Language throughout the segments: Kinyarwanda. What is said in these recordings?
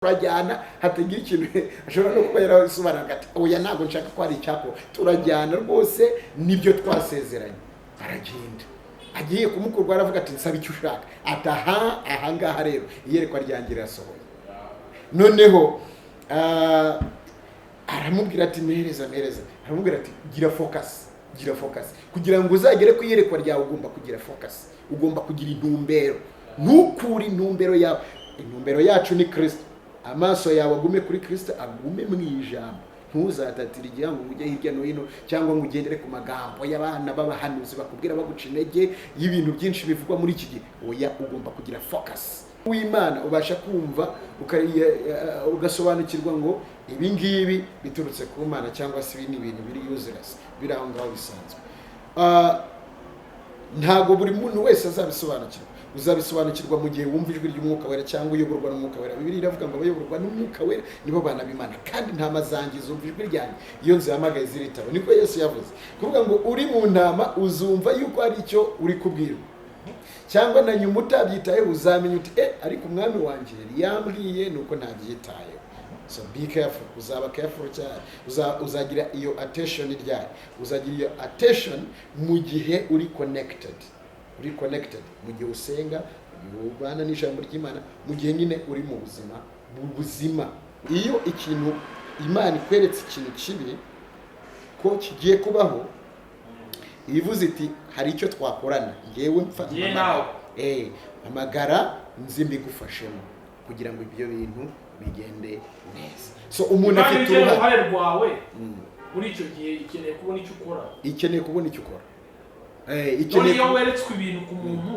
turajyana hatagira ikintu ashobora no kuba yarasobanura ati oya ntabwo nshaka ko ari icyako turajyana rwose nibyo twasezeranye. Aragenda agiye kumukurwa aravuga ati nsaba icyo ushaka aha ngaha rero iyerekwa ryanjye rirasohoye. Noneho aramubwira ati mpereza aramubwira ati gira focus kugira ngo uzagere ku iyerekwa ryawe ugomba kugira focus, ugomba kugira intumbero, ntukuri intumbero yawe. Intumbero yacu ni Kristo, amaso yawe agume kuri Kristo, agume mu ijambo, ntuzatatire igihe ngo ujye hirya no hino cyangwa ngo ugendere ku magambo y'abana b'abahanuzi bakubwira baguca intege y'ibintu byinshi bivugwa muri iki gihe. Oya, ugomba kugira focus w'Imana, ubasha kumva ugasobanukirwa ngo ibi ngibi biturutse ku Mana cyangwa se ibi ni ibintu biri useless, biri aho ngaho bisanzwe. Ntago buri muntu wese azabisobanukirwa. Uzabisobanukirwa mu gihe wumva ijwi ry'Umwuka Wera cyangwa uyoborwa n'Umwuka Wera. Bibiliya iravuga ngo abayoborwa n'Umwuka Wera nibo bana b'Imana, kandi nta mazangizo umva ijwi ryanjye iyo nzihamagaye ziritaba. Niko Yesu yavuze, kuvuga ngo uri mu ntama uzumva yuko ari icyo uri kubwirwa, cyangwa na nyuma utabyitayeho uzamenya uti ariko umwami wanjye yambwiye nuko ntabyitayeho. So be careful, uzaba careful cyane, uzagira iyo attention ryari, uzagira iyo attention mu gihe uri connected, mu gihe usenga, mu gihe ubana n'ijambo ry'Imana, mu gihe nyine uri mu buzima. Iyo ikintu Imana ikweretse ikintu kibi ko kigiye kubaho, ivuze iti hari icyo twakorana, ngewe mfata amagara nzi mbigufashemo kugira ngo ibyo bintu bigende neza. So umuntu afite uruhare rwawe muri icyo gihe, ikeneye kubona icyo ukora. Ikeneye iyo weretswe ibintu ku muntu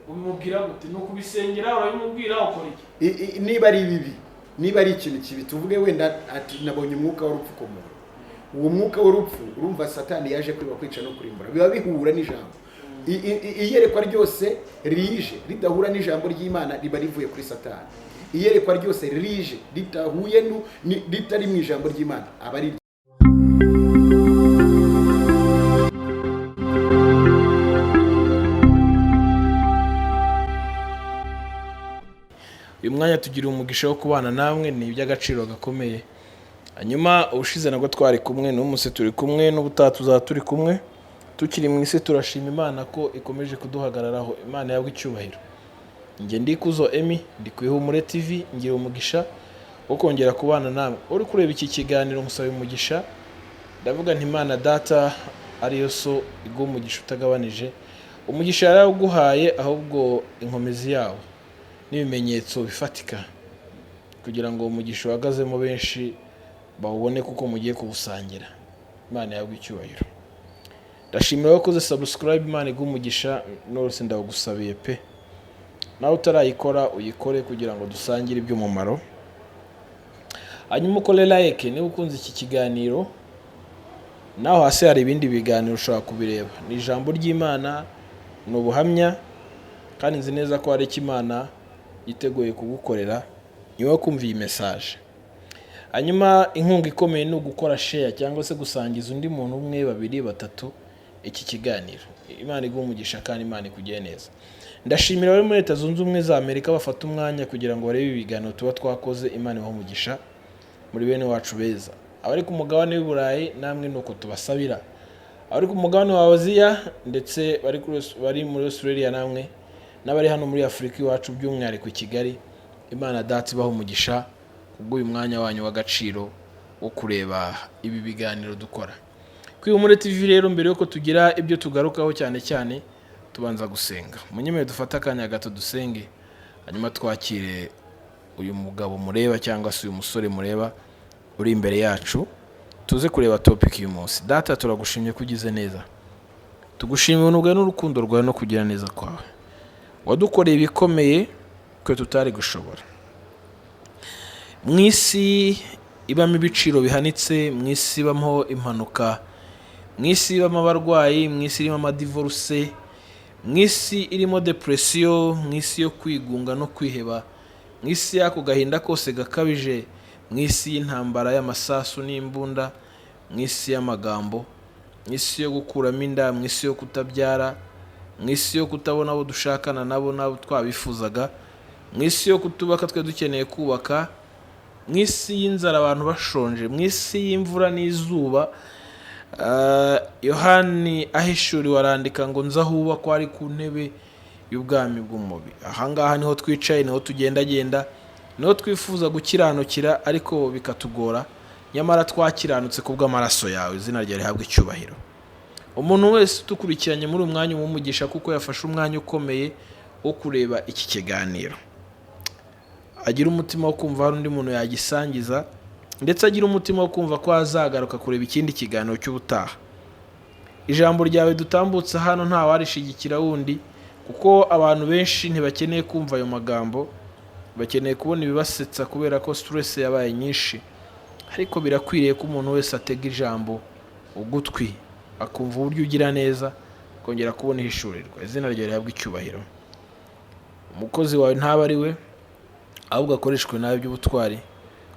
umubwira gute? No kubisengera urabimubwira ukora iki? Niba ari bibi, niba ari ikintu kibi, tuvuge wenda ati nabonye umwuka w'urupfu ku muntu. Uwo mwuka w'urupfu urumva Satani yaje kwica no kurimbura, biba bihura n'ijambo. Iyerekwa ryose rije ridahura n'ijambo ry'Imana riba rivuye kuri Satani. Iyerekwa ryose rije ritahuye ritari mu ijambo ry'Imana aba ari uyu mwanya tugira umugisha wo kubana namwe, ni iby'agaciro gakomeye. Hanyuma ubushize nabwo twari kumwe, n'umunsi turi kumwe, n'ubutaha tuzaba turi kumwe. Tukiri mu isi turashima Imana ko ikomeje kuduhagararaho. Imana yabwe icyubahiro. Nge Ndikuzo Emi, ndi ku Ihumure TV, ngira umugisha wo kongera kubana namwe. Uri kureba iki kiganiro musaba umugisha, ndavuga nti Imana Data ariyo so iguha umugisha utagabanije. Umugisha yarawuguhaye, ahubwo inkomezi yawo n'ibimenyetso bifatika kugira ngo umugisha uhagazemo benshi bawubone kuko mugiye kubusangira. Imana yabwe icyubahiro. Ndashimira wakoze subscribe. Imana iguha umugisha, nose ndagusabiye pe. Nawe utarayikora uyikore kugira ngo dusangire iby'umumaro. Hanyuma ukore like niba ukunze iki kiganiro. Naho hasi hari ibindi biganiro ushobora kubireba. Ni ijambo ry'Imana, ni ubuhamya, kandi nzi neza ko hari icyo Imana yiteguye kugukorera niba kumva iyi message. Hanyuma inkunga ikomeye ni ugukora share cyangwa se gusangiza undi muntu umwe, babiri, batatu iki kiganiro. Imana iguha umugisha kandi Imana ikugire neza. Ndashimira abari muri Leta Zunze Ubumwe za Amerika bafata umwanya kugira ngo barebe ibiganiro tuba twakoze. Imana ibahe umugisha muri bene wacu beza. Abari ku mugabane w'Uburayi namwe nuko tubasabira. Abari ku mugabane wa Aziya ndetse bari muri Australia namwe, n'abari hano muri Afurika iwacu by'umwihariko Kigali, Imana Data ibahe umugisha kubw'uyu mwanya wanyu w'agaciro wo kureba ibi biganiro dukora. Kw'Ihumure TV rero, mbere yuko tugira ibyo tugarukaho cyane tubanza gusenga. Munyemeye dufata akanya gato dusenge, hanyuma twakire uyu mugabo mureba cyangwa se uyu musore mureba uri imbere yacu, tuze kureba topic y'uyu munsi. Data, turagushimye kugize neza, tugushimiye ubuntu bwawe n'urukundo rwawe no kugira neza kwawe. Wadukoreye ibikomeye twe tutari gushobora. Mu isi ibamo ibiciro bihanitse, mu isi ibamo impanuka, mu isi ibamo abarwayi, mu isi irimo amadivorce, mu isi irimo depression, mu isi yo kwigunga no kwiheba, mu isi y'ako gahinda kose gakabije, mu isi y'intambara y'amasasu n'imbunda, mu isi y'amagambo, mu isi yo gukuramo inda, mu isi yo kutabyara, mu isi yo kutabona abo dushakana nabo n'abo twabifuzaga, mu isi yo kutubaka twe dukeneye kubaka, mu isi y'inzara abantu bashonje, mu isi y'imvura n'izuba. Yohani ahishuriwe arandika ngo nza hubakwa ari ku ntebe y'ubwami bw'umubi. Ahangaha niho twicaye, niho tugendagenda, niho twifuza gukiranukira ariko bikatugora, nyamara twakiranutse kubw'amaraso yawe, izina ryawe rihabwe icyubahiro. Umuntu wese utukurikiranye muri umwanya w'umugisha kuko yafashe umwanya ukomeye wo kureba iki kiganiro, agira umutima wo kumva hari undi muntu yagisangiza, ndetse agira umutima wo kumva ko azagaruka kureba ikindi kiganiro cy'ubutaha. Ijambo ryawe dutambutse hano nta warishigikira wundi, kuko abantu benshi ntibakeneye kumva ayo magambo, bakeneye kubona ibibasetsa kubera ko stress yabaye nyinshi. Ariko birakwiriye ko umuntu wese atega ijambo ugutwi, akumva uburyo ugira neza, kongera kubona ihishurirwa. Izina ryawe rihabwe icyubahiro. Umukozi wawe ntaba ari we, ahubwo akoreshwe nawe by'ubutwari,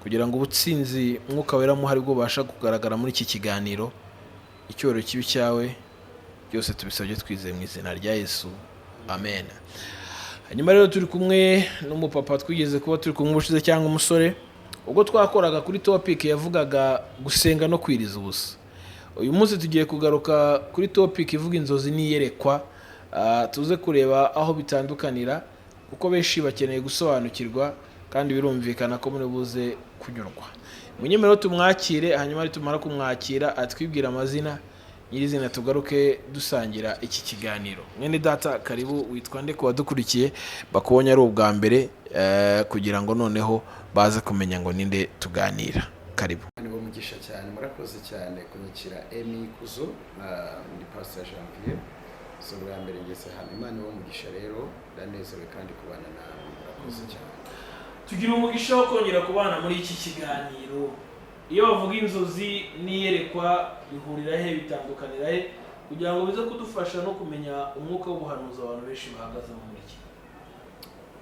kugira ngo ubutsinzi Mwuka Wera muhari bwo basha kugaragara muri iki kiganiro. Icyubahiro kibi cyawe byose tubisabye twizeye mu izina rya Yesu, amen. Hanyuma rero turi kumwe n'umupapa twigeze kuba turi kumwe ubushize, cyangwa umusore, ubwo twakoraga kuri topic yavugaga gusenga no kwiriza ubusa. Uyu munsi tugiye kugaruka kuri topic ivuga inzozi n'iyerekwa. Tuze kureba aho bitandukanira, kuko benshi bakeneye gusobanukirwa kandi birumvikana ko muri buze kunyurwa. Munyemerero tumwakire, hanyuma tumara kumwakira atwibwira amazina nyirizina, tugaruke dusangira iki kiganiro. Mwene data, karibu. Witwa nde ku badukurikiye bakubonye ari ubwa mbere, kugira ngo noneho baze kumenya ngo ninde tuganira? Karibu. Ni umugisha cyane, murakoze cyane kunyakira Emi Kuzo, ni Pastor Janvier. So bwa mbere ngeze hano, Imana ni umugisha rero, ndanezerewe kandi kubana nawe. Murakoze cyane. Tugira umugisha wo kongera kubana muri iki kiganiro. Iyo bavuga inzozi n'iyerekwa bihurira he, bitandukanira he, kugira ngo bize kudufasha no kumenya umwuka w'ubuhanuzi abantu benshi bahagaze muri iki.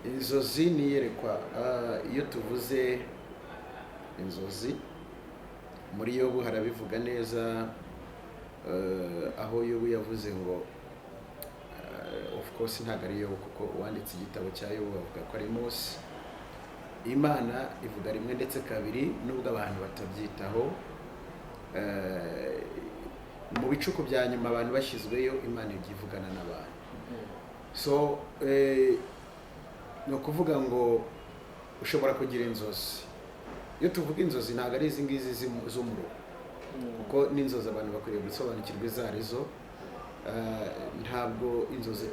Inzozi n'iyerekwa, iyo tuvuze inzozi muri Yobu harabivuga neza, aho Yobu yavuze ngo of course ntabwo ari Yobu, kuko uwanditse igitabo cya Yobu avuga ko ari Mose. Imana ivuga rimwe ndetse kabiri, nubwo abantu batabyitaho. Mu bicuku bya nyuma abantu bashyizweyo, Imana igiye ivugana n'abantu. So ni ukuvuga ngo ushobora kugira inzozi. Iyo tuvuga inzozi ntabwo ari izi ngizi z'umuruho, kuko n'inzozi abantu bakwiriye gusobanukirwa izo arizo. Ntabwo inzozi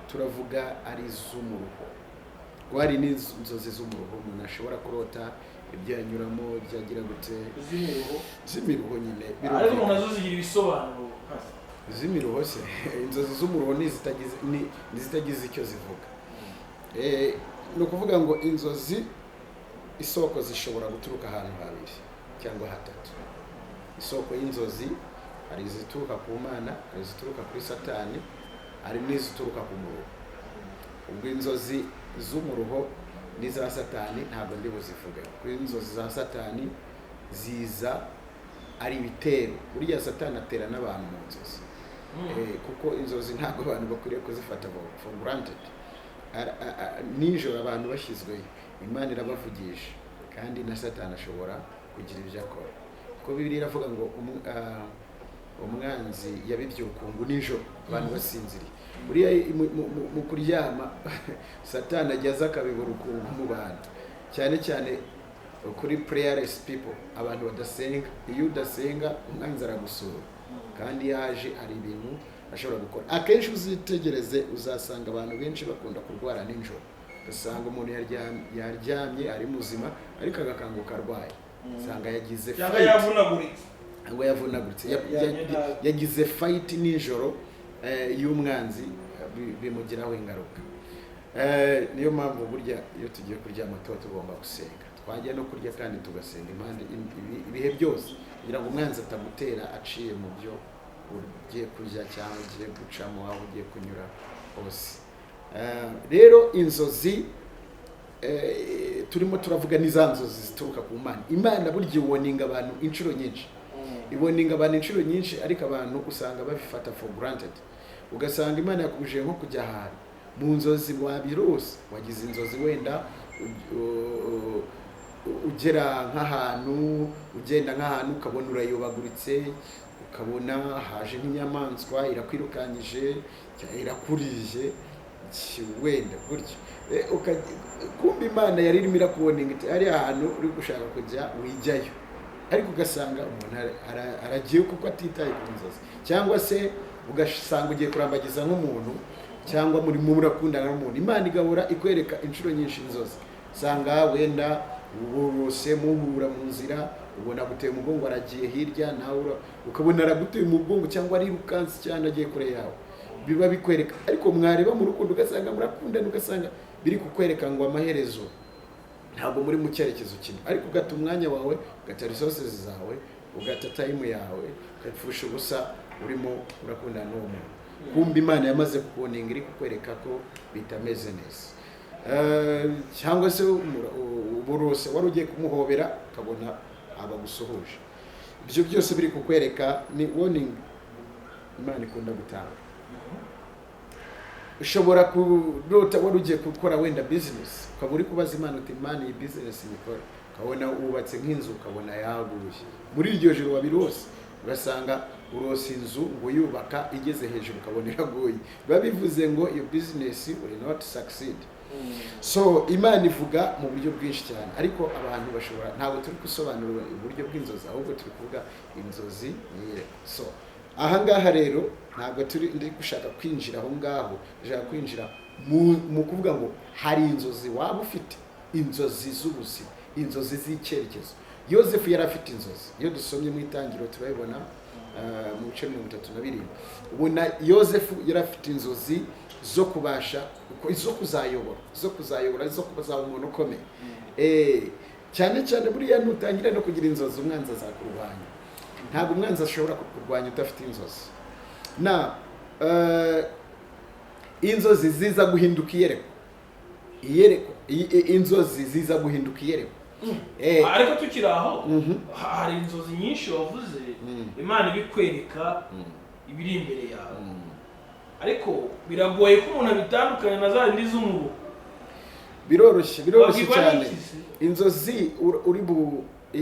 turavuga ari iz'umuruho, kuko hari n'inzozi z'umuruho umuntu ashobora kurota ibyo yanyuramo, byagira gute, z'imiruho nyine. Ariko umuntu nazo zigira ibisobanuro. Z'imiruho se, inzozi z'umuruho n'izitagize icyo zivuga. Ni ukuvuga ngo inzozi, isoko zishobora guturuka ahantu habiri cyangwa hatatu. Isoko y'inzozi hari izituruka ku Mana, hari izituruka kuri Satani, hari n'izituruka ku muruho. Ubwo inzozi z'umuruho n'iza Satani ntabwo ndi buzivuge. Kuri inzozi za Satani ziza ari ibitero. Buriya Satani atera n'abantu mu nzozi, kuko inzozi ntabwo abantu bakwiriye kuzifata for granted. Nijoro abantu bashyizweyo, Imana irabavugisha, kandi na Satani ashobora kugira ibyo akora. Kuko Bibiliya iravuga ngo umwanzi yabibye urukungu nijoro abantu basinziriye. Buriya mu kuryama Satani ajyaza akabiba urukungu mu bantu, cyane cyane kuri prayerless people, abantu badasenga. Iyo udasenga umwanzi aragusura, kandi yaje hari ibintu ashobora gukora. Akenshi uzitegereze uzasanga abantu benshi bakunda kurwara nijoro. Usanga umuntu yaryamye ari muzima ariko agakanguka arwaye, usanga yagize fight, yagize fight nijoro y'umwanzi, bimugiraho ingaruka. Niyo mpamvu burya iyo tugiye kuryama tuba tugomba gusenga. Twajya no kurya kandi tugasenga ibihe byose, kugira ngo umwanzi atamutera aciye mu byo ugiye kurya cyangwa ugiye gucamo, aho ugiye kunyura hose. Rero inzozi turimo turavuga ni za nzozi zituruka ku Mana. Imana burya iwoninga abantu inshuro nyinshi, ariko abantu usanga babifata for granted. Ugasanga Imana yakubujije nko kujya ahantu, mu nzozi wabirose, wagize inzozi wenda ugera nk'ahantu, ugenda nk'ahantu ukabona urayobaguritse, ukabona haje nk'inyamaswa irakwirukanyije, irakuriye wenda gutyo, kumva Imana yari irimo irakubona ngo ari ahantu uri gushaka kujya wijyayo, ariko ugasanga umuntu aragiye kuko atitaye ku nzozi, cyangwa se ugasanga ugiye kurambagiza nk'umuntu, cyangwa muri murakundana n'umuntu, Imana igahora ikwereka inshuro nyinshi inzozi, usanga wenda uburose muhura mu nzira, ubona guteye umugongo aragiye hirya, nawe ukabona araguteye umugongo cyangwa arirukansi cyane agiye kure yawe, biba bikwereka. Ariko mwareba mu rukundo ugasanga murakundana, ugasanga biri kukwereka ngo amaherezo ntabwo muri mu cyerekezo kimwe, ariko ugata umwanya wawe, ugata resources zawe, ugata time yawe, ukapfusha ubusa urimo urakundana n'uwo muntu. Kumva Imana yamaze kuboninga iri kukwereka ko bitameze neza. Cyangwa se uburose wari ugiye kumuhobera ukabona abagusohoje. Ibyo byose biri kukwereka ni warning Imana ikunda gutanga. Ushobora kurota wari ugiye gukora wenda business, ukaba uri kubaza Imana uti Imana iyi business nikora, ukabona wubatse nk'inzu, ukabona yaguye. Muri iryo joro wabirose, ugasanga urose inzu ngo yubaka igeze hejuru, ukabona iraguye. Biba bivuze ngo iyo business will not succeed. So Imana ivuga mu buryo bwinshi cyane, ariko abantu bashobora, ntabwo turi gusobanura uburyo bw'inzozi, ahubwo turi kuvuga inzozi nyire. So ahangaha rero ntabwo ndi gushaka kwinjira aho ngaho, ndashaka kwinjira mu kuvuga ngo hari inzozi waba ufite, inzozi z'ubuzima, inzozi z'icyerekezo. Yosefu yari afite inzozi, iyo dusomye mu Itangiriro turabibona mu bice 37, ubona Yosefu yari afite inzozi zo kubasha, zo kuzayobora, zo kuzaba umuntu ukomeye. Cyane cyane buriya nutangira no kugira inzozi, umwanzi azakurwanya. Ntabwo umwanzi ashobora kukurwanya udafite inzozi. Inzozi ziza guhinduka iyereko. Inzozi ziza guhinduka iyereko. Ariko tukiri aho, hari inzozi nyinshi wavuze Imana ibikwereka ibiri imbere yawe, ariko biragoye ko umuntu abitandukanya na za zindi z'umubu. Biroroshye cyane. Inzozi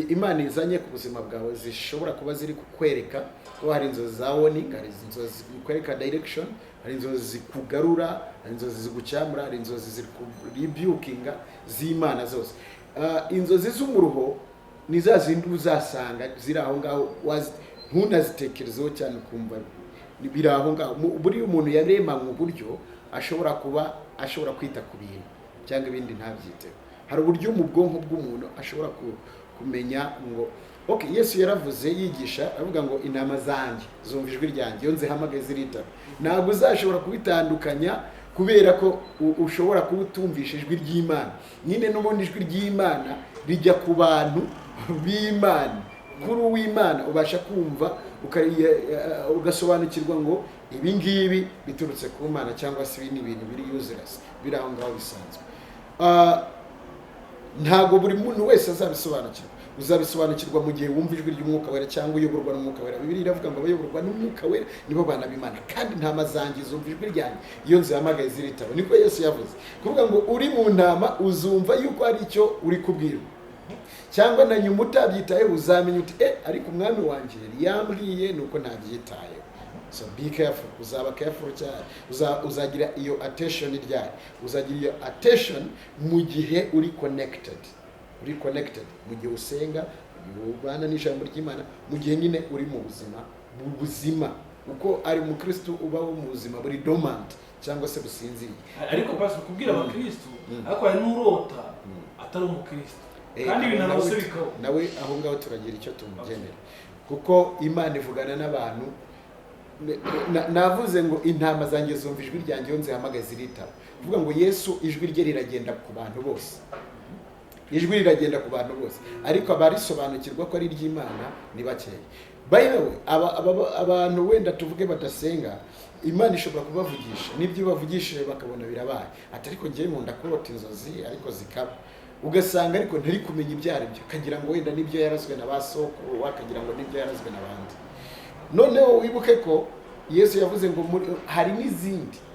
Imana izanye ku buzima bwawe zishobora kuba ziri kukwereka ko hari inzozi za warning, hari inzozi zikwereka direction, hari inzozi zikugarura, hari inzozi zigucyamura, hari inzozi ziri rebukinga z'Imana zose. Inzozi z'umuruho ni za zindi uzasanga ziri aho ngaho, ntunazitekerezeho cyane, kumva biri aho ngaho. Buri umuntu yarema mu buryo ashobora kwita ku bintu cyangwa ibindi ntabyiteho. Hari uburyo mu bwonko bw'umuntu ashobora kumenya ngo okay, Yesu yaravuze yigisha avuga ngo intama zanjye zumva ijwi ryanjye, iyo nzihamagaye ziritaba. Ntabwo uzashobora kubitandukanya, kubera ko ushobora kuba utumvisha ijwi ry'Imana. Nyine n'ubundi ijwi ry'Imana rijya ku bantu b'Imana, kuri uw'Imana ubasha kumva ugasobanukirwa ngo ibi ngibi biturutse ku Mana, cyangwa se ibi ni ibintu biri useless, biri aho ngaho bisanzwe. Ntabwo buri muntu wese azabisobanukirwa. Uzabisobanukirwa mu gihe wumva ijwi ry'Umwuka Wera cyangwa uyoborwa n'Umwuka Wera. Bibiliya iravuga ngo abayoborwa n'Umwuka Wera nibo bana b'Imana, kandi intama zanjye zumva ijwi ryanjye iyo nzihamagaye ziritaba. Niko Yesu yavuze. Kuvuga ngo uri mu ntama uzumva yuko hari icyo uri kubwirwa, cyangwa na nyuma utabyitayeho uzamenya uti ariko umwami wanjye yambwiye nuko ntabyitayeho. So be careful, uzaba careful cyane. Uzagira iyo attention ryari, uzagira iyo attention mu gihe uri connected, mu gihe usenga, ubana n'ijambo ry'Imana, mu gihe nyine uri mu buzima uko ari umukristo ubaho mu buzima buri dormant cyangwa se businziriye. Ariko basi kubwira abakristo, ariko hari n'urota atari umukristo, kandi ibintu nabose bikaho nawe aho ngaho turagira icyo tumugenera, kuko Imana ivugana n'abantu. Navuze ngo intama zanjye zumva ijwi ryanjye iyo nzihamagaye ziritaba. Kuvuga ngo Yesu ijwi rye riragenda ku bantu bose, ijwi riragenda ku bantu bose, ariko abarisobanukirwa ko ari iry'Imana ni bakeya. By the way, abantu wenda tuvuge badasenga, Imana ishobora kubavugisha, n'ibyo bavugishije bakabona birabaye. Ariko ngiye nkunda kurota inzozi ariko zikaba, ugasanga ariko ntari kumenya ibyo ari byo, kagira ngo wenda nibyo yarazwe na basokuru, wakagira ngo nibyo yarazwe n'abandi. Noneho wibuke ko Yesu yavuze ngo hari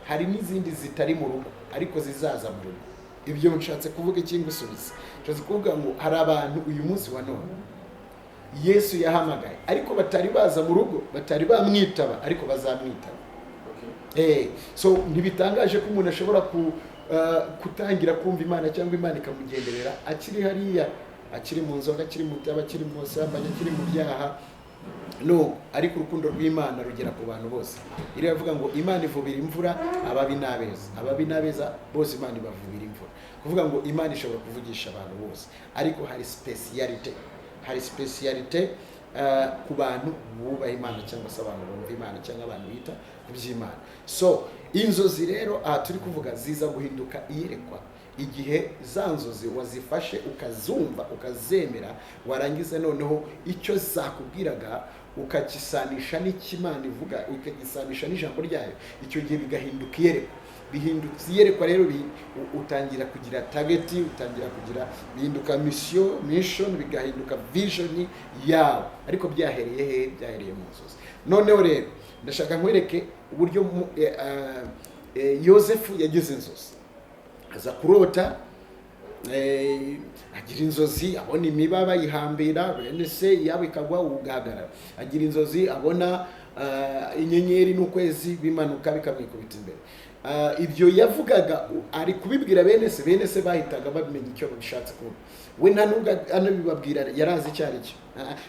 hari n'izindi zitari mu rugo ariko zizaza mu rugo. Ibyo nshatse kuvuga iki ngusubiza? Nshatse kuvuga ngo hari abantu uyu munsi wa none Yesu yahamagaye ariko batari baza mu rugo, batari bamwitaba ariko bazamwitaba. So ntibitangaje ko umuntu ashobora kutangira kumva Imana cyangwa Imana ikamugenderera akiri hariya, akiri mu nzoga, akiri mu taba, akiri mu sambanya, akiri mu byaha. No, ariko urukundo rw'Imana rugera ku bantu bose. Iravuga ngo Imana ivubira imvura ababi n'abeza, ababi n'abeza bose Imana ibavubira imvura. Kuvuga ngo Imana ishobora kuvugisha abantu bose, ariko hari specialite ku bantu bubaha Imana cyangwa se abantu bumva Imana cyangwa abantu bita ku by'Imana. So inzozi rero aha turi kuvuga ziza guhinduka iyerekwa igihe za nzozi wazifashe ukazumva ukazemera, warangiza noneho icyo zakubwiraga ukagisanisha n'ikimana ivuga, ukagisanisha n'ijambo ryayo, icyo gihe bigahinduka iyerekwa. Bihindutse iyerekwa rero utangira kugira target, utangira kugira bihinduka mission, bigahinduka vision yawe, ariko byahereye he? Byahereye mu nzozi. Noneho rero ndashaka nkwereke uburyo Yosefu yagize inzozi. Aza kurota, agira inzozi abona imiba bayihambira, bene se yabo ikagwa ugahagarara. Agira inzozi abona inyenyeri n'ukwezi bimanuka bikamwikubita imbere. Ibyo yavugaga ari kubibwira bene se bahitaga bamenya icyo bishatse kuvuga. We nta nubwo anabibabwira, yarazi icyo ari cyo.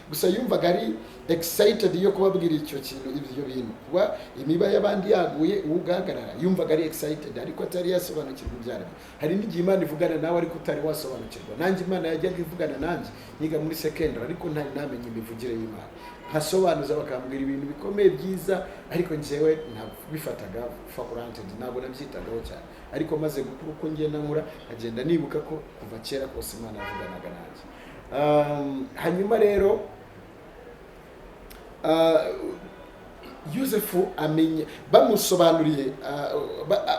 Gusa yumvaga ari excited yo kubabwira icyo kintu, ibyo bintu. Kuba imiba y'abandi yaguye ugahagarara, yumvaga ari excited ariko atari yasobanukirwa ibyaryo. Hari n'igihe Imana ivugana nawe ariko utari wasobanukirwa. Nanjye Imana yajyaga ivugana nanjye niga muri secondary ariko ntari namenye imivugire y'Imana. Hasobanuza bakambwira ibintu bikomeye byiza ariko njyewe ntabifataga for granted, ntabwo nabyitagaho cyane. Ariko maze gukura uko ngenda nkura agenda nibuka ko kuva kera kose Imana yavuganaga nanjye. Hanyuma rero Yosefu amenya, bamusobanuriye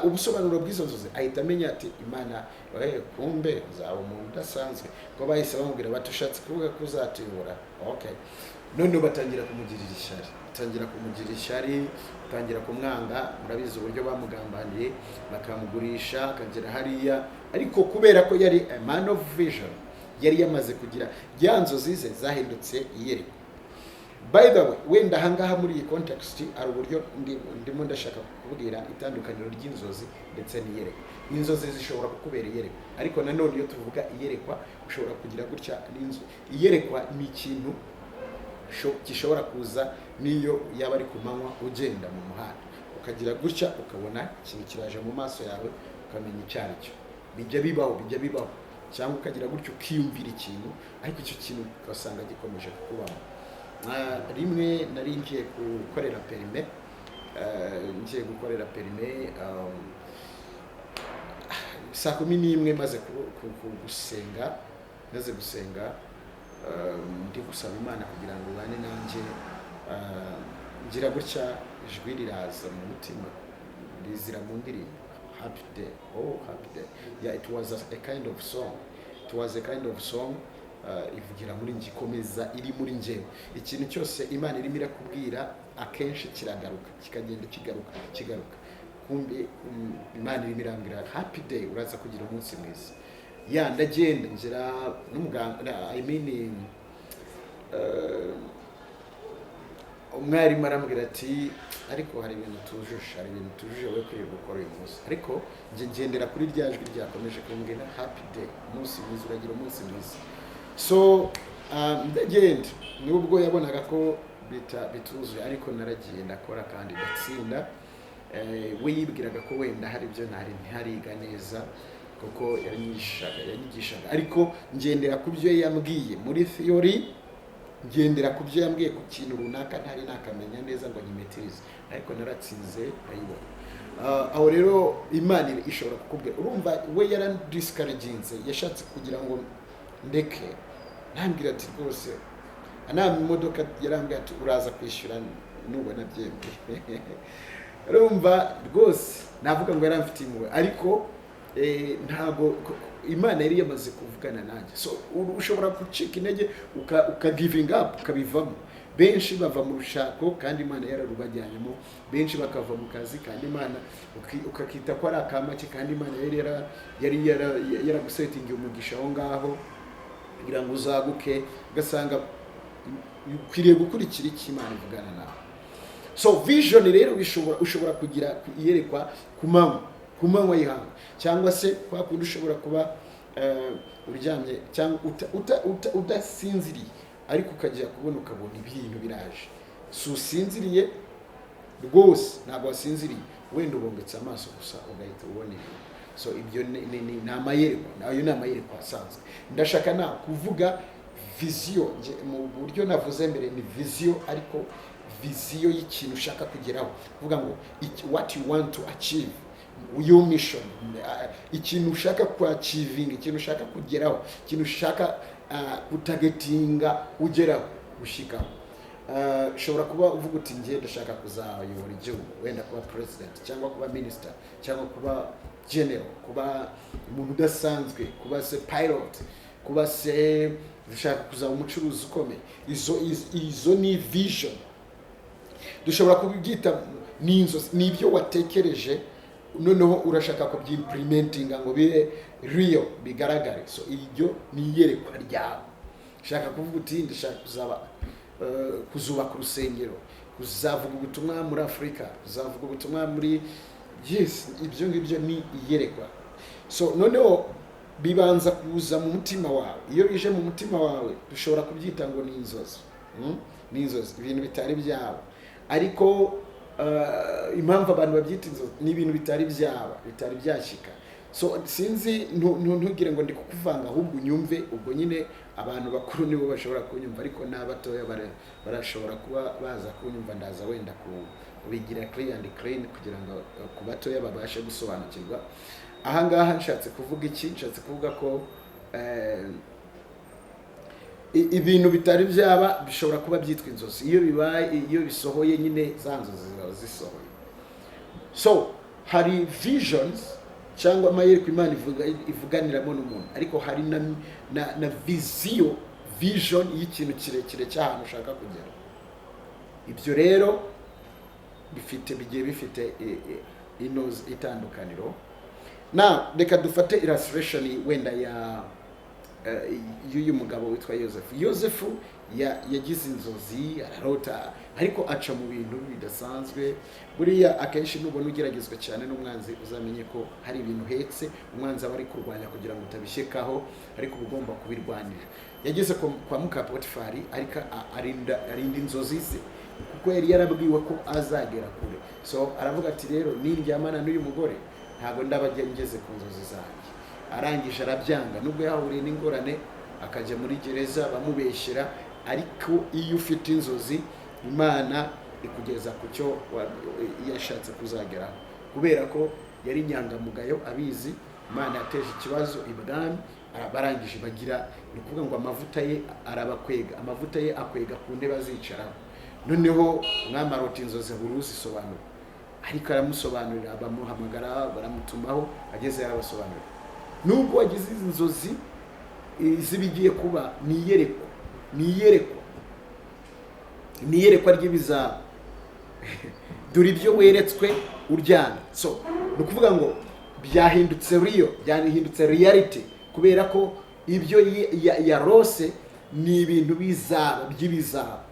ubusobanuro bw'izo nzozi, ahita amenya ati Imana kumbe uzaba umuntu udasanzwe. Ko bahise bamubwira batushatse kuvuga ko uzatuyobora. Okay, none batangira kumugirira ishyari, batangira kumwanga. Murabizi uburyo bamugambaniye, bakamugurisha akagera hariya, ariko kubera ko yari a man of vision, yari yamaze kugira ya nzozi ze zahindutse iyerekwa. By the way, wenda ahangaha muri iyi context ari uburyo ndimo ndashaka kubwira itandukaniro ry'inzozi ndetse n'iyerekwa. Inzozi zishobora kukubera iyerekwa, ariko nanone iyo tuvuga iyerekwa ushobora kugira gutya n'inzu. Iyerekwa ni ikintu gishobora kuza niyo yaba ari ku manywa ugenda mu muhanda, ukagira gutya ukabona ikintu kiraje mu maso yawe ukamenya icyo ari cyo. Bijya bibaho. Cyangwa ukagira gutya ukiyumvira ikintu ariko icyo kintu ugasanga gikomeje kukubaho. Rimwe nari ngiye gukorera perime, saa 11 maze gusenga, ndi gusaba Imana kugira ngo ubane nanjye. Ngira gutya ijwi riraza mu mutima, rizira mu ndirimbo, happy day, oh happy day. Yeah, it was a kind of song. Ivugira muri njye, ikomeza iri muri njyewe. Ikintu cyose Imana irimo irakubwira akenshi kiragaruka, kikagenda kigaruka. Kumbe Imana irimo irambwira happy day, uraza kugira umunsi mwiza. Ya ndagenda ngira n'umuganga, umwarimu arambwira ati ariko hari ibintu tujuje we kwiye gukora uyu munsi. Ariko ngendera kuri rya jwi ryakomeje kumbwira happy day, umunsi mwiza, uragira umunsi mwiza. So ndagenda, nubwo yabonaga ko bituzuye ariko naragiye ndakora kandi ndatsinda. We yibwiraga ko wenda hari ibyo ntihariga neza kuko yanyigishaga, ariko ngendera ku byo yambwiye muri theory, ngendera ku byo yambwiye ku kintu runaka ntari nakamenya neza ngo nyimetirize, ariko naratsinze ayibona. Aho rero Imana ishobora kukubwira, urumva we yarandiscouraginze, yashatse kugira ngo ndeke. Ntambwira ati rwose anama imodoka, yarambwira ati uraza kwishyura nubona byembe. Urumva rwose navuga ngo yaramfitiye impuhwe, ariko ntago Imana yari yamaze kuvugana nanjye. So ushobora gucika intege giving up ukabivamo. Benshi bava mu rushako kandi Imana yararubajyanyemo, benshi bakava mu kazi kandi Imana ukakita ko ari akamake kandi Imana yari yaragusetingiye umugisha aho ngaho kugira ngo uzaguke, ugasanga ukwiriye gukurikira iki Imana ivugana nawe. So vision rero ushobora kugira iyerekwa ku manywa y'ihanga, cyangwa se kwa kundi ushobora kuba uryamye cyangwa udasinziriye ariko ukajya kubona ukabona ibintu biraje. So usinziriye rwose, ntabwo wasinziriye, wenda ubongetse amaso gusa ugahita ubona ibintu. So ibyo ni amayerekwa, nayo ni amayerekwa asanzwe. Ndashaka na kuvuga vision mu buryo navuze mbere, ni vision ariko vision y'ikintu ushaka kugeraho, kuvuga ngo what you want to achieve, your mission, ikintu ushaka ku achieving, ikintu ushaka kugeraho, ikintu ushaka utagetinga ugeraho ushikaho. Ushobora kuba uvuga uti ngiye ndashaka kuzayobora igihugu, wenda kuba president cyangwa kuba minister cyangwa kuba general, kuba umuntu udasanzwe, kuba se pilot, kuba se ushaka kuzaba umucuruzi ukomeye. Izo ni vision. Dushobora kubyita n'ibyo watekereje, noneho urashaka kubyimplementinga ngo bibe real, bigaragare. So iryo ni iyerekwa ryawe. Ushaka kuvuga uti ndashaka kuzubaka urusengero, kuzavuga ubutumwa muri Afrika, kuzavuga ubutumwa muri ibyo ngibyo ni iyerekwa. So noneho bibanza kuza mu mutima wawe. Iyo bije mu mutima wawe dushobora kubyita ngo ni inzozi. Ni inzozi, ibintu bitari byawe. Ariko impamvu abantu babyita inzozi ni ibintu bitari byashyika. So sinzi ntugire ngo ndi kukuvanga, ahubwo unyumve. Ubwo nyine abantu bakuru nibo bashobora kunyumva, ariko n'abatoya barashobora kuba baza kunyumva. Ndaza wenda kubigira clear and clean kugira ngo ku batoya babashe gusobanukirwa. Ahangaha nshatse kuvuga iki? Nshatse kuvuga ko ibintu bitari byaba bishobora kuba byitwa inzozi. Iyo bisohoye nyine za nzozi ziba zisohoye. So hari visions cyangwa amayerekwa Imana ivuganiramo n'umuntu, ariko hari na vision y'ikintu kirekire cy'ahantu ushaka kugera. Ibyo rero bigiye bifite itandukaniro. Na reka dufate illustration wenda y'uyu mugabo witwa Yosefu. Yagize inzozi, ararota, ariko aca mu bintu bidasanzwe. Buriya akenshi nubona ugeragezwa cyane n'umwanzi, uzamenye ko hari ibintu hetse umwanzi aba ari kurwanya kugira ngo utabishyekaho, ariko ugomba kubirwanira. Yageze kwa muka Potifari, ariko arinda inzozi ze, kuko yari yarabwiwe ko azagera kure. So aravuga ati rero niryamana n'uyu mugore ntabwo ndabagengeze ku nzozi zanjye. Arangije arabyanga, nubwo yahuriye n'ingorane akajya muri gereza bamubeshyera. Ariko iyo ufite inzozi, Imana ikugeza ku cyo yashatse kuzageraho, kubera ko yari nyangamugayo abizi. Imana yateje ikibazo ibwami, barangije bagira, ni ukuvuga ngo amavuta ye arabakwega, amavuta ye akwega ku ntebe azicaraho. Noneho umwami arota inzozi buri uzisobanura, ariko aramusobanurira, bamuhamagara, baramutumaho, ageze yarabasobanurira. Nubwo wagize izi nzozi zibigiye kuba, ni iyerekwa ry'ibizaba. Dore ibyo weretswe uryamye. So ni ukuvuga ngo byahindutse reality, kubera ko ibyo yarose ni ibintu by'ibizaba.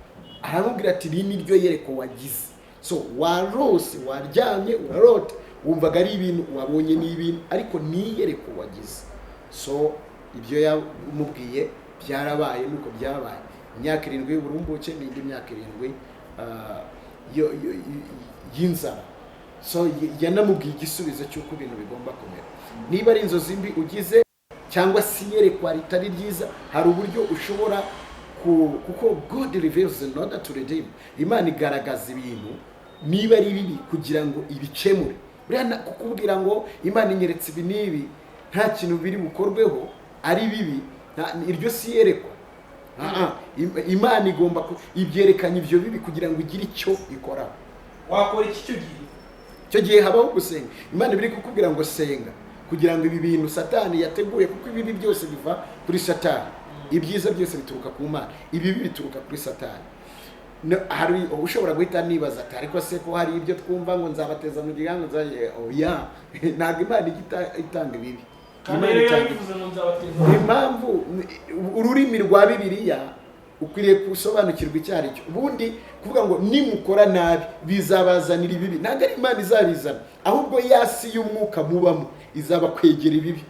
Aramubwira ati ni niryo yereko wagize. So warose, waryamye, urarota, wumvaga ari ibintu wabonye, ni ibintu, ariko ni yereko wagize. So ibyo yamubwiye byarabaye, nuko byabaye. Imyaka 7 y'uburumbuke n'indi myaka 7 y'inzara. So yanamubwiye igisubizo cy'uko ibintu bigomba kumera. Niba ari inzozi mbi ugize cyangwa si yerekwa ritari ryiza, hari uburyo ushobora kuko God reveals in order to redeem. Imana igaragaza ibintu niba ari bibi kugira ngo ibicemure. Buriya kukubwira ngo Imana inyeretse ibi nibi nta kintu biri bukorweho ari bibi, iryo si yerekwa. Imana igomba ibyerekana ibyo bibi kugira ngo igire icyo ikora. Wakora iki cyo gihe? Cyo gihe habaho gusenga. Imana biri kukubwira ngo senga, kugira ngo ibi bintu Satani yateguye, kuko ibibi byose biva kuri Satani, ibyiza byose bituruka ku Mana, ibibi bituruka kuri Satani. Hari ushobora guhita nibaza ati ariko se ko hari ibyo twumva ngo nzabateza mu gihango oya ntabwo Imana itanga ibibi. Impamvu ururimi rwa Bibiliya ukwiriye gusobanukirwa icyo ari cyo. Ubundi kuvuga ngo nimukora nabi bizabazanira ibibi, ntabwo ari Imana izabizana, ahubwo yasi y'umwuka mubamo izaba kwegera ibibi.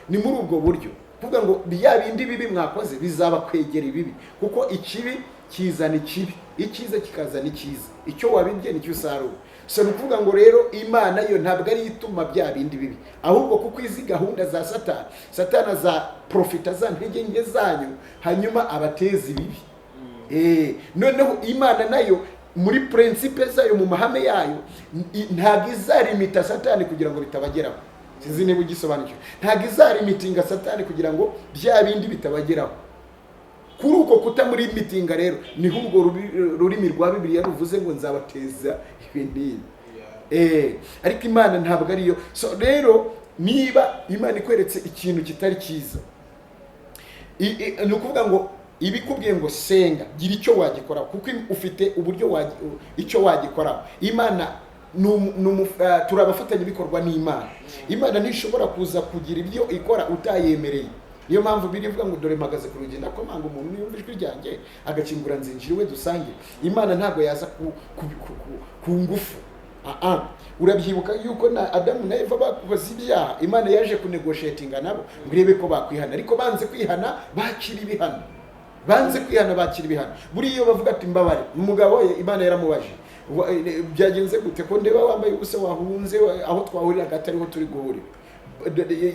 Ni muri ubwo buryo kuvuga ngo bya bindi bibi mwakoze bizaba kwegera ibibi, kuko ikibi kizana ikibi, icyiza kikazana icyiza, icyo wabibye nicyo usarura. So ni ukuvuga ngo rero Imana yo ntabwo ari ituma bya bindi bibi, ahubwo kuko izi gahunda za Satani aza profita za ntege nke zanyu, hanyuma abateza ibibi. Noneho Imana nayo muri principe zayo, mu mahame yayo, ntabwo izarimita Satani kugira ngo bitabageraho. Sinzi niba ugisobanukiwe. Ntabwo izarimitinga Satani kugira ngo bya bindi bitabageraho. Kuri uko kutamuri mitinga rero niho ubwo rurimi rwa Bibiliya ruvuze ngo nzabateza ibindi. Ariko Imana ntabwo ariyo. So rero niba Imana ikweretse ikintu kitari cyiza, ni ukuvuga ngo ibikubwiye ngo senga, gira icyo wagikora, kuko ufite uburyo icyo wagikora. Imana turabafatanya bikorwa n'Imana. Imana ntishobora kuza kugira ibyo ikora utayemereye. Niyo mpamvu birivuga ngo dore mpagaze ku rugi ndakomanga, umuntu niyumva ijwi ryanjye agakingura nzinjira iwe dusange. Imana ntabwo yaza ku ngufu. Urabyibuka yuko na Adamu na Eva bakoze ibyaha, Imana yaje kunegotiatinga nabo ngo irebe ko bakwihana, ariko banze kwihana bakira ibihano. Banze kwihana bakira ibihano. Buriya iyo bavuga ati mbabare, umugabo we Imana yaramubaje byagenze gute ko ndeba wambaye ubusa wahunze aho twahurira gatariho turi guhurira,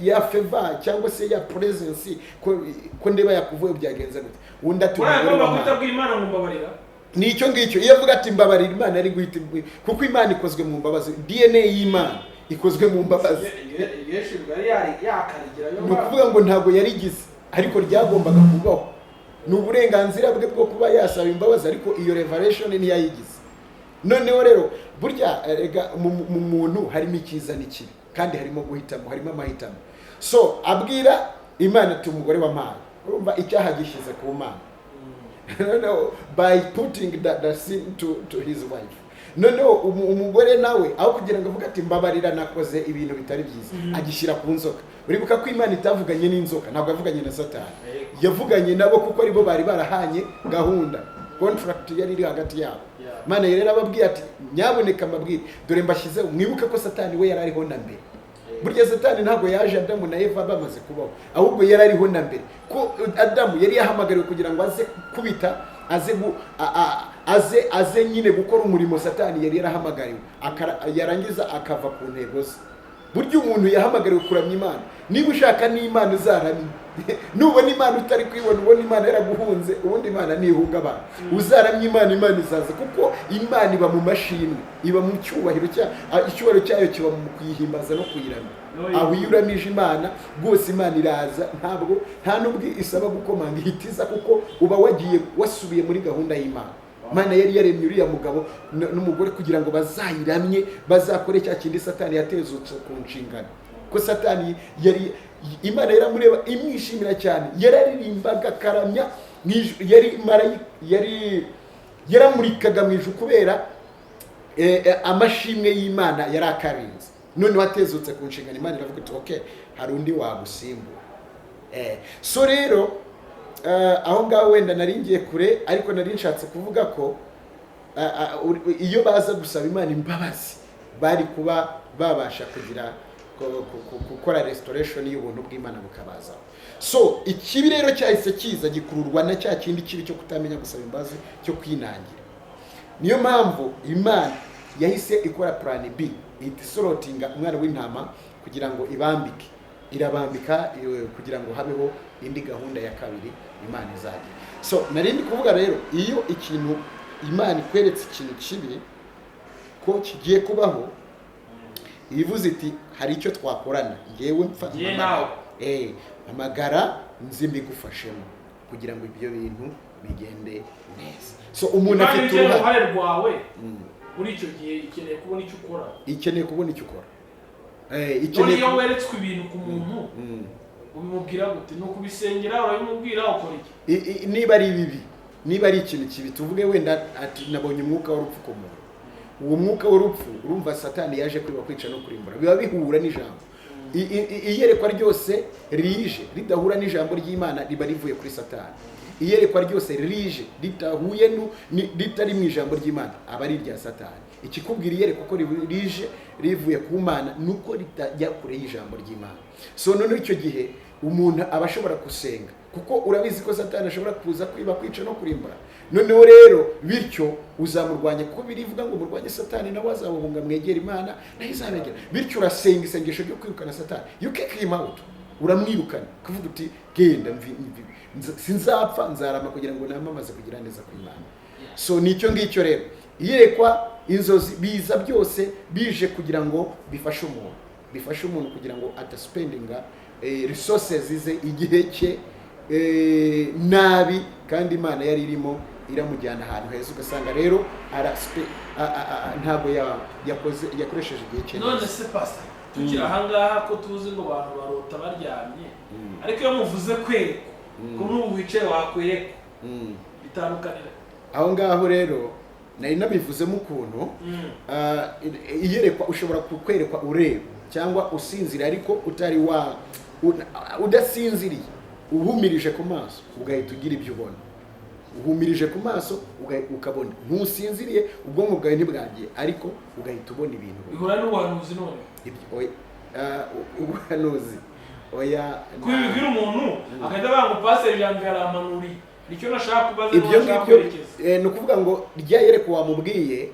ya favor cyangwa se ya presence ko ndeba yakuvuye byagenze gute. Undi ati Imana ngumbabarira. Nicyo ngicyo iyo avuga ati mbabarira, Imana ari guhita, kuko Imana ikozwe mu mbabazi. DNA y'Imana ikozwe mu mbabazi. Ni ukuvuga ngo ntabwo yarigize, ariko ryagombaga kubaho. Ni uburenganzira bwe bwo kuba yasaba imbabazi, ariko iyo revelation ntiyayigize. Noneho rero burya mu muntu harimo icyiza n'ikibi, kandi harimo guhitamo, harimo amahitamo. So abwira Imana ati umugore w'Imana, urumva icyaha gishyize ku Mana. No, by putting the sin to his wife. No, umugore nawe aho kugira ngo avuga ati mbabarira nakoze ibintu bitari byiza, agishyira ku nzoka. Uribuka ko Imana itavuganye n'inzoka, ntabwo yavuganye na Satani, yavuganye nabo kuko aribo bari barahanye gahunda, contract yari iri hagati yabo. Imana rero ababwiye ati nyaboneka mbabwire, dore mbashyize, mwibuke ko Satani we yari ariho na mbere. Burya Satani ntabwo yaje Adamu na Eva bamaze kubaho, ahubwo yari ariho na mbere. Ko Adamu yari yahamagariwe kugira ngo aze kubita, aze nyine gukora umurimo Satani yari yarahamagariwe, yarangiza akava ku ntego ze. Burya umuntu yahamagariwe kuramya Imana. Niba ushaka n'Imana uzaramye, nubona Imana utari kwibona, ubona Imana yaraguhunze, ubundi Imana nihunga abantu. Uzaramye Imana, Imana izaza, kuko Imana iba mu mashimwe, iba mu cyubahiro icyubahiro cyayo kiba mu kuyihimbaza no kuyiramya. Aho iyo uramije Imana rwose Imana iraza, nta nubwo isaba gukomanga, ihitiza, kuko uba wasubiye muri gahunda y'Imana. Imana yari yaremye uriya mugabo n'umugore kugira ngo bazayiramye, bazakore cya kindi Satani yatezutse ku nshingano. Ko Satani Imana yaramureba imwishimira cyane, yararirimbaga karamya, yaramurikaga mu ijuru kubera amashimwe y'Imana yari akarinze. None watezutse ku nshingano, Imana iravuga iti okay, hari undi wagusimbura. So rero aho ngaho wenda nari ngiye kure, ariko nari nshatse kuvuga ko iyo baza gusaba Imana imbabazi, bari kuba babasha kugira gukora restoration y'ubuntu bw'Imana bukabazaho. So ikibi rero cyahise kiza gikururwa na cya kindi kibi cyo kutamenya gusaba imbabazi, cyo kwinangira. Niyo mpamvu Imana yahise ikora plan B, itisorotinga umwana w'intama kugira ngo ibambike, irabambika kugira ngo habeho indi gahunda ya kabiri Imana izagira. So narindi kuvuga rero, iyo ikintu Imana ikweretse ikintu kibi ko kigiye kubaho, ivuze iti hari icyo twakorana, ngewe mfa amagara nzi mbigufashemo kugira ngo ibyo bintu bigende neza. So umuntu afite uruhare rwawe muri icyo gihe, ikeneye kubona icyo ukora. none iyo weretswe ibintu ku muntu ubimubwira gute? ni ukubisengera urabimubwira ukora iki? niba ari bibi, niba ari ikintu kibi, tuvuge wenda ati nabonye umwuka w'urupfu ku muntu, uwo mwuka w'urupfu urumva Satani yaje kwiba, kwica no kurimbura, biba bihura n'ijambo. Iyerekwa ryose rije ridahura n'ijambo ry'Imana riba rivuye kuri Satani. Iyerekwa ryose rije ritahuye ritari mu ijambo ry'Imana aba ari irya Satani. Ikikubwira iyerekwa ko rije rivuye ku Mana nuko ritajya kure y'ijambo ry'Imana. So none icyo gihe umuntu aba ashobora gusenga, kuko urabizi ko Satani ashobora kuza kwiba, kwica no kurimbura. Noneho rero bityo uzamurwanya, kuko birivuga ngo murwanye Satani nawe azabuhunga, mwegera Imana nayo izabegera. Bityo urasenga isengesho ryo kwirukana Satani, you kick him out, uramwirukana kuvuga uti genda sinzapfa, nzarama kugira ngo namamaze kugira neza ku Imana. So nicyo ngicyo rero iyerekwa, inzozi biza byose bije kugira ngo bifashe umuntu kugira ngo ataspendinga resources ze, igihe cye nabi, kandi Imana yari irimo iramujyana ahantu heza, ugasanga rero ntabwo yakoresheje igihe cye. None se pastor, tukira ahangaha ko tuzi ngo abantu barota baryamye, ariko iyo muvuze kwerekwa ko n'ubu wicaye wakwerekwa, bitandukanira aho ngaho rero nari nabivuzemo ukuntu iyerekwa ushobora kukwerekwa ureba cyangwa usinzira, ariko utari udasinziriye, uhumirije ku maso ugahita ugira ibyo ubona, uhumirije ku maso ukabona, ntusinziriye, ubwonko bwawe ntibwagiye, ariko ugahita ubona ibintu bihura n'ubuhanuzi. None ubuhanuzi oya, kubibwira umuntu akajya banga paseri yanjye aramanuri, nicyo nashaka kubaza. Ibyo ngibyo ni ukuvuga ngo rya yerekwa wamubwiye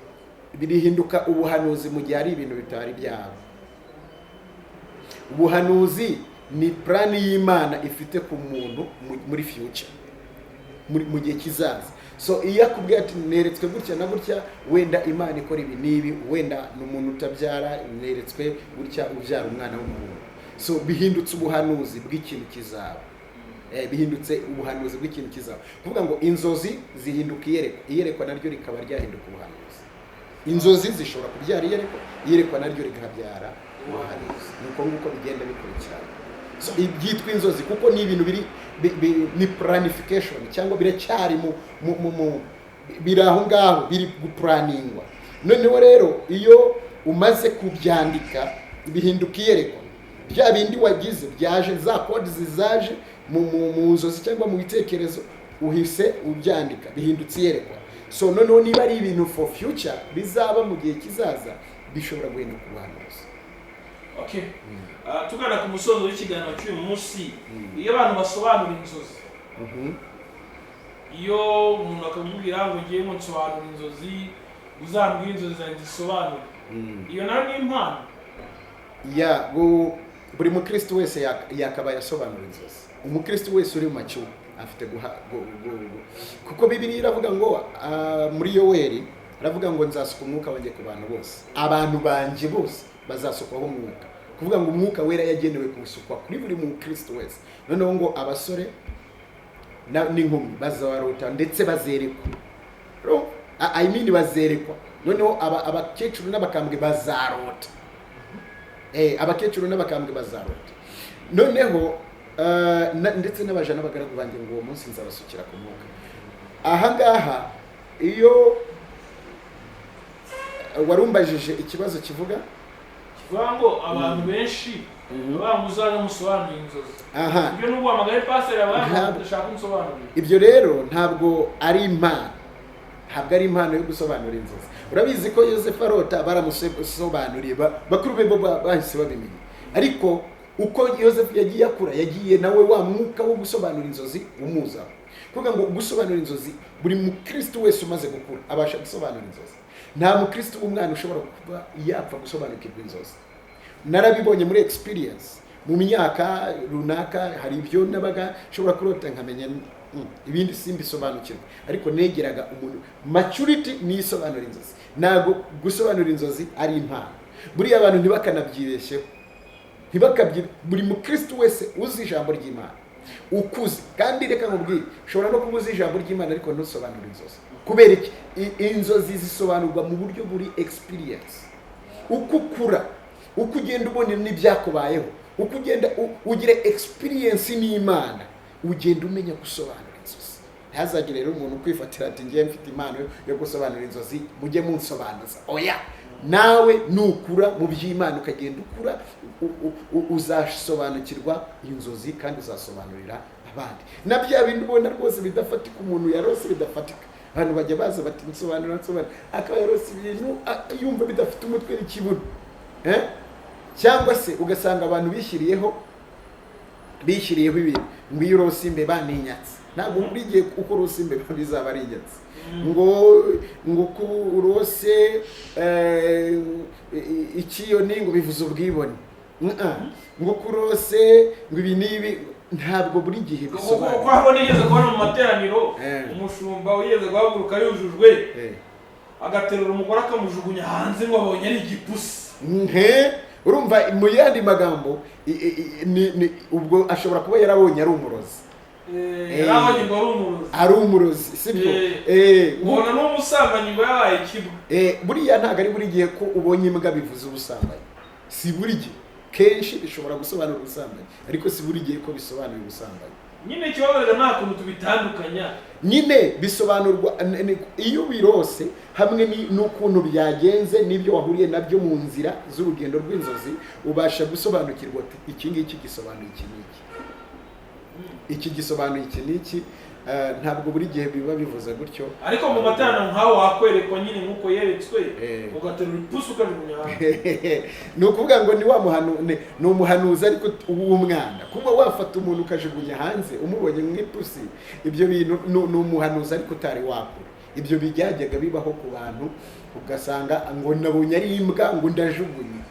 birihinduka ubuhanuzi mu gihe ari ibintu bitari byabo. Ubuhanuzi ni plan y'Imana ifite ku muntu muri future, mu gihe kizaza. So iyo akubwiye ati neretswe gutya na gutya, wenda Imana ikora ibi n'ibi, wenda n'umuntu utabyara neretswe gutya ubyara umwana w'umuntu. So bihindutse ubuhanuzi bw'ikintu kizaba, bihindutse ubuhanuzi bw'ikintu kizaba. Kuvuga ngo inzozi zihinduka iyerekwa naryo rikaba ryahinduka ubuhanuzi. Inzozi zishobora kubyara iyerekwa naryo rikabyara ubuhanuzi. Nuko nguko bigenda bikurikirana. So ibyitwa inzozi kuko ni ibintu ni planification, cyangwa biracyari biri aho ngaho, biri guplaningwa. Noneho rero iyo umaze kubyandika bihinduka iyerekwa. Bya bindi wagize byaje, za codes zizaje mu nzozi cyangwa mu bitekerezo, uhise ubyandika, bihindutse iyerekwa. So noneho niba ari ibintu for future bizaba mu gihe kizaza, bishobora guhinduka ubuhanuzi. Okay. Tugana ku musozo w'ikiganiro cy'uyu munsi, iyo abantu basobanura inzozi, iyo umuntu akakubwira ngo ngiye nsobanura inzozi, uzambwira inzozi zanjye zisobanura, iyo nayo ni impano. Buri mukristo wese yakabaye asobanura inzozi. Umukristo wese uri mu macyuho afite kuko Bibiliya iravuga ngo muri Yoweri aravuga ngo nzasuka umwuka wanjye ku bantu bose, abantu banjye bose bazasukwaho umwuka. Kuvuga ngo umwuka wera yagenewe gusukwa kuri buri mukristo wese. Noneho ngo abasore n'inkumi bazarota ndetse bazerekwa. Bazerekwa. Noneho abakecuru n'abakambwe bazarota. Abakecuru n'abakambwe bazarota. Noneho ndetse n'abaja n'abagaragu banjye ngo uwo munsi nzabasukira ku mwuka. Aha ngaha iyo warumbajije ikibazo kivuga ngo abantu benshi bamuzana musobanura inzozi. Ibyo n'ubwo amagaye pastor abantu bashaka umusobanurira. Ibyo rero ntabwo ari impano. Ntabwo ari impano yo gusobanura inzozi. Urabizi ko Yosefu arota baramusobanuriye, bakuru be bo bahise babimenya. Ariko uko Yosefu yagiye akura, yagiye nawe wa mwuka wo gusobanura inzozi umuza. Kuvuga ngo gusobanura inzozi, buri mukristo wese umaze gukura abasha gusobanura inzozi. Nta mukristo umwana ushobora kuba yapfa gusobanukirwa inzozi. Narabibonye muri experience. Mu myaka runaka hari ibyo nabaga nshobora kurota nkamenya ibindi simbisobanukirwa, ariko negeraga umuntu maturity ni isobanura inzozi. Nago gusobanura inzozi ari impano. Buri abantu ntibakanabyibesheho, buri mukristo wese uzi ijambo ry'Imana ukuze, kandi reka nkubwire ushobora no kubuza ijambo ry'Imana ariko ntusobanura inzozi. Kubera iki? Inzozi zisobanurwa mu buryo buri experience. Uko ukura uko ugenda ubona n'ibyakubayeho, uko ugenda ugira experience n'Imana, ugenda umenya gusobanura inzozi. Ntihazagire rero umuntu kwifatira ati ngiye mfite impano yo gusobanura inzozi, mujye munsobanuza. Oya, nawe nukura mu by'Imana ukagenda ukura, uzasobanukirwa inzozi kandi uzasobanurira abandi. Na bya bindi ubona rwose bidafatika, umuntu yarose bidafatika, abantu bajya baza bati nsobanura, akaba yarose ibintu yumva bidafite umutwe n'ikibuno, cyangwa se ugasanga abantu bishyiriyeho ibintu ngo iyo urose imbeba ni inyatsi. Ntabwo buri gihe uko urose imbeba bizaba ari inyatsi, ngo ko urose ikiyoni ngo bivuze ubwibone, ngo ko urose ngo ibi n'ibi. Ntabwo buri gihe bisobanura. Kuko habona yigeze kubona mu materaniro umushumba yigeze guhaguruka yujujwe agaterura umugore akamujugunya hanze ngo abonye ari igipusi. Urumva mu yandi magambo ubwo ashobora kuba yarabonye ari umurozi. Yarabonye ngo ari umurozi, sibyo? Ubona n'umusambanyi ngo yabaye ikibu. Buriya ntabwo ari buri gihe ko ubonye imbwa bivuze ubusambanyi, si buri gihe. Kenshi bishobora gusobanura ubusambanyi, ariko si buri gihe ko bisobanura ubusambanyi. Nyine ikibazo nta kuntu tubitandukanya. Nyine bisobanurwa iyo birose hamwe n'ukuntu byagenze n'ibyo wahuriye nabyo mu nzira z'urugendo rw'inzozi, ubasha gusobanukirwa iki ngiki gisobanuye iki n'iki, iki gisobanuye iki n'iki. Ntabwo buri gihe biba bivuze gutyo, ariko mu matana nkaho wakwerekwa nyine nkuko yeretswe ugaterura ipusi ukajugunya. Ni ukuvuga ngo ni umuhanuzi ariko w'umwana. Kuba wafata umuntu ukajugunya hanze umubonye nk'ipusi, ibyo bintu ni umuhanuzi ariko utari wakura. Ibyo bijyajyaga bibaho ku bantu, ugasanga ngo nabonye ari imbwa ngo ndajugunye.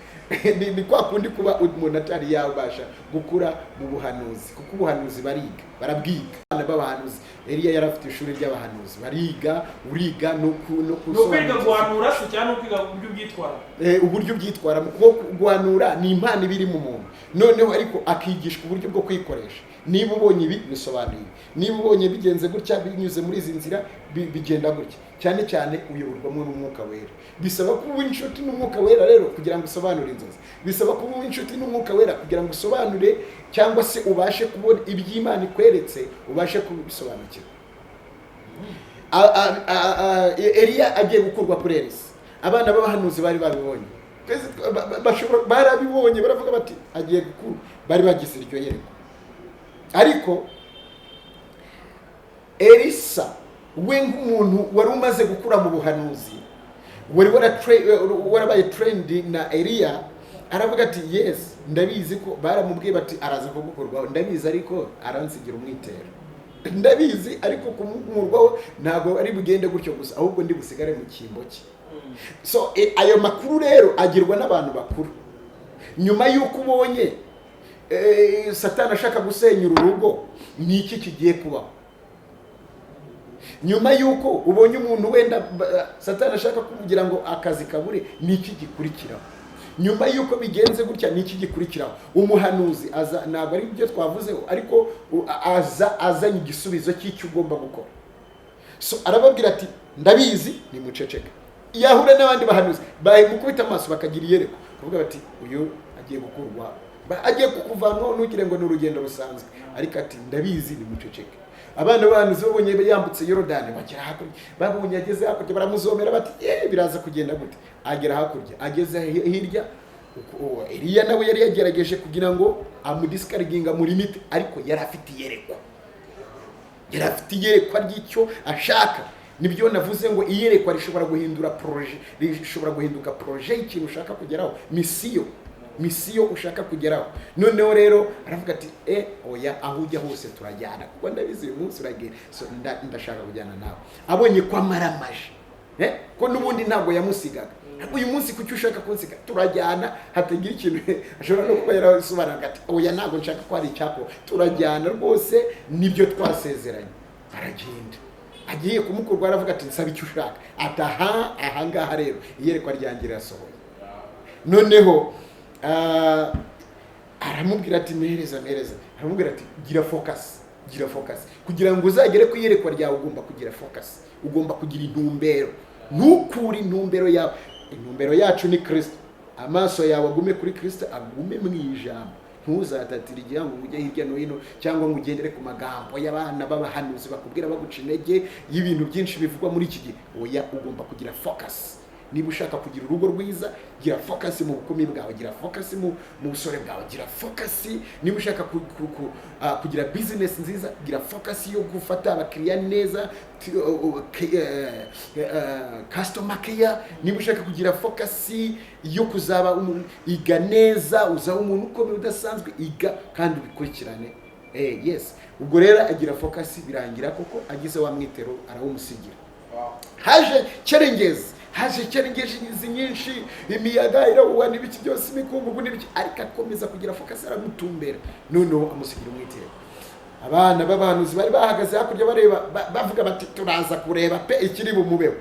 Ni kwa kundi kuba umuntu atari yabasha gukura mu buhanuzi, kuko ubuhanuzi barabwiga. Abana b'abahanuzi, Eliya yari afite ishuri ry'abahanuzi, uriga no kwiga guhanura se cyangwa kwiga uburyo byitwara. Uburyo byitwara mu kuko guhanura ni impano ibiri mu muntu, noneho ariko akigishwa uburyo bwo kwikoresha. Niba ubonye ibi bisobanuye, niba ubonye bigenze gutya binyuze muri izi nzira bigenda gutya. Cyane cyane uyoborwamo n'Umwuka Wera. Bisaba kuba inshuti n'Umwuka Wera rero kugira ngo usobanure inzozi. Bisaba kuba inshuti n'Umwuka Wera kugira ngo usobanure cyangwa se ubashe kubona iby'Imana ikweretse, ubashe kubisobanukirwa. Eliya agiye gukurwa kuri Elisa, abana b'abahanuzi bari babibonye, barabibonye, baravuga bati agiye gukurwa, bari bagize iryo yereko. Ariko Elisa we nk'umuntu wari umaze gukura mu buhanuzi, warabaye trendi na Eliya, aravuga ati yes, ndabizi ko baramubwiye bati araza kugukurwaho, ndabizi ariko aransigira umwitero, ndabizi ariko kumurwaho ntabwo ari bugende gutyo gusa, ahubwo ndi busigare mu cyimbo cye. So ayo makuru rero agirwa n'abantu bakuru. Nyuma y'uko ubonye Satani ashaka gusenya urugo, ni iki kigiye kubaho? Nyuma y'uko ubonye umuntu wenda Satani ashaka kugira ngo akazi kabure, ni iki gikurikiraho? Nyuma y'uko bigenze gutya, ni iki gikurikiraho? Umuhanuzi aza, ntabwo ari ibyo twavuzeho, ariko azanye igisubizo cy'icyo ugomba gukora. So arababwira ati ndabizi, ni muceceka. Yahura n'abandi bahanuzi bahimukubita amaso bakagira iyereko, kuvuga bati uyu agiye gukurwa, agiye kukuvanwaho, ntugire ngo ni urugendo rusanzwe, ariko ati ndabizi, ni muceceka. Abana b'abahanuzi babonye yambutse Yorodani, bagera hakurya, babonye ageze hakurya, baramuzomera bati biraza kugenda gute? Agera hakurya, ageze hirya, Eliya nawe yari yagerageje kugira ngo amudiscouraginga muri limite, ariko yari afite iyerekwa. Yari afite iyerekwa ry'icyo ashaka. Nibyo navuze ngo iyerekwa rishobora guhindura projet, rishobora guhinduka projet y'ikintu ushaka kugeraho, misiyo ushaka kugeraho. Noneho rero aravuga ati oya, aho ujya hose turajyana, kuko ndabizi uyu munsi uragenda, so ndashaka kujyana nawe. Abonye kwa maramaje, ko n'ubundi ntabwo yamusigaga. Uyu munsi kuki ushaka kunsiga, turajyana, hatagira ikintu ashobora no kuba yarasobanuraga ati oya, ntabwo nshaka ko ari icyako, turajyana rwose, nibyo twasezeranye. Aragenda, agiye kumukurwa, aravuga ati nsaba icyo ushaka. Aha ngaha rero iyerekwa ryanjye rirasohoye. Noneho aramubwira ati mpereza, aramubwira ati gira focus, kugira ngo uzagere ku iyerekwa ryawe ugomba kugira focus, ugomba kugira intumbero, ntukure intumbero yawe. Intumbero yacu ni Kristo, amaso yawe agume kuri Kristo, agume mu ijambo. Ntuzatatire igihango ngo ujye hirya no hino cyangwa ngo ugendere ku magambo y'abana b'abahanuzi bakubwira baguca intege y'ibintu byinshi bivugwa muri iki gihe. Oya, ugomba kugira focus. Niba ushaka kugira urugo rwiza, gira focus mu bukumi bwawe, gira focus mu busore bwawe, gira focus. Niba ushaka kugira business nziza, gira focus yo gufata abakiriya neza, customer care. Niba ushaka kugira focus yo kuzaba iga neza, uzaba umuntu ukomeye udasanzwe, iga kandi ubikurikirane. Yes, ubwo rero agira focus, birangira koko agize wa mwitero arawumusigira. Haje challenges nyinshi, imiyaga irahuha n'ibiki byose, imikungugu n'ibiki, ariko akomeza kugira focus, aramutumbera. Noneho amusigira umwitero. Abana b'abahanuzi bari bahagaze hakurya bareba, bavuga bati turaza kureba pe ikiri bumubeho,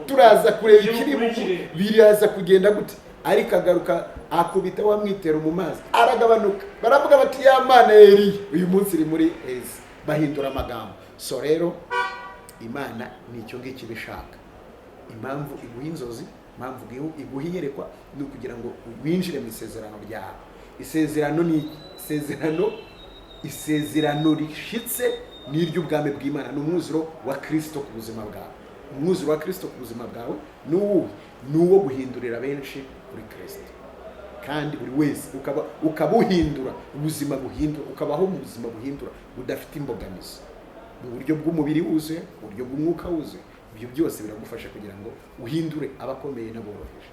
turaza kureba ikiri biraza kugenda gute. Ariko agaruka akubita wa mwitero mu mazi, aragabanuka. Baravuga bati ya mana Eliya uyu munsi iri muri ezi. Bahindura amagambo. So rero Imana nicyo ngiki bishaka. Impamvu iguha inzozi, impamvu iguha iyerekwa, ni ukugira ngo winjire mu isezerano ryawe. Isezerano ni isezerano rishitse n'iry'ubwami bw'Imana, n'umwuzuro wa Kristo ku buzima bwawe. Umwuzuro wa Kristo ku buzima bwawe n'uwo guhindurira benshi kuri Kristo. Kandi buri wese ukabuhindura ubuzima buhindura, ukabaho mu buzima buhindura budafite imbogamizi, mu buryo bw'umubiri wuzuye, mu buryo bw'umwuka wuzuye. Ibyo byose biragufasha kugira ngo uhindure abakomeye n'aboroheje.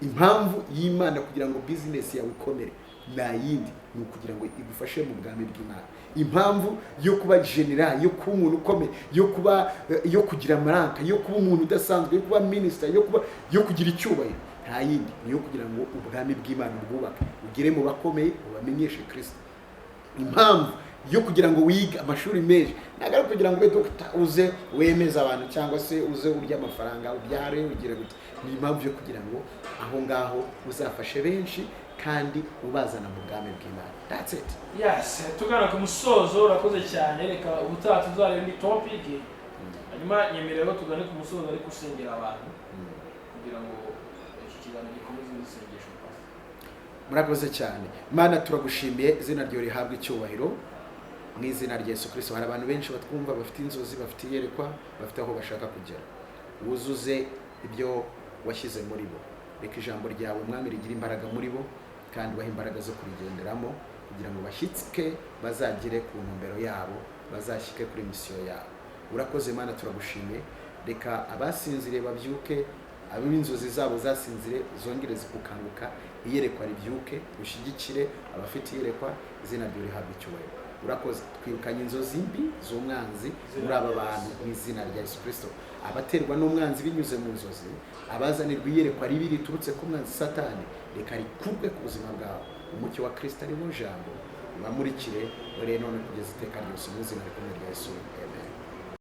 Impamvu y'Imana kugira ngo business yawe ikomere na yindi, ni ukugira ngo igufashe mu bwami bw'Imana. Impamvu yo kuba general, yo kuba umuntu ukomeye, yo kugira amaranka, yo kuba umuntu udasanzwe, yo kuba minister, yo kugira icyubahiro, nta yindi, ni yo kugira ngo ubwami bw'Imana bwubake, ugere mu bakomeye, ubamenyeshe Kristo. Impamvu yo kugira ngo wige amashuri menshi, ntabwo ari kugira ngo ube doctor uze wemeza abantu cyangwa se uze urya amafaranga ubyare ugire gute. Ni impamvu yo kugira ngo aho ngaho uzafashe benshi kandi ubazana mu bwami bw'Imana. That's it. Yes, tugana ku musozo. Urakoze cyane. Reka ubutaha tuzareba indi topic, hanyuma nyemerero tugane ku musozo ariko usengera abantu kugira ngo iki kiganiro gikomeze n'isengesho. Murakoze cyane. Mana turagushimiye, izina ryo rihabwa icyubahiro mu izina rya Yesu Kristo. Hari abantu benshi batwumva, bafite inzozi, bafite iyerekwa, bafite aho bashaka kugera. Wuzuze ibyo washyize muri bo. Reka ijambo ryawe Mwami rigira imbaraga muri bo, kandi bahe imbaraga zo kurigenderamo kugira ngo bashyitse bazagere ku ntumbero yabo, bazashyike kuri misiyo yabo. Urakoze Mana, turagushimiye. Reka abasinzire babyuke, ab'inzozi zabo zasinzire zongere zikukanguka, iyerekwa ribyuke, ushyigikire abafite iyerekwa, izina ryo rihabwa icyubahiro. Urakoze, twirukanye inzozi mbi z'umwanzi muri aba bantu mu izina rya Yesu Kristo. Abaterwa n'umwanzi binyuze mu nzozi, abazanirwa iyerekwa ribi riturutse ku mwanzi Satani, reka rikurwe ku buzima bwawe. Umucyo wa Kristo ari mu jambo, bamurikire none kugeza iteka ryose mu izina rya Yesu.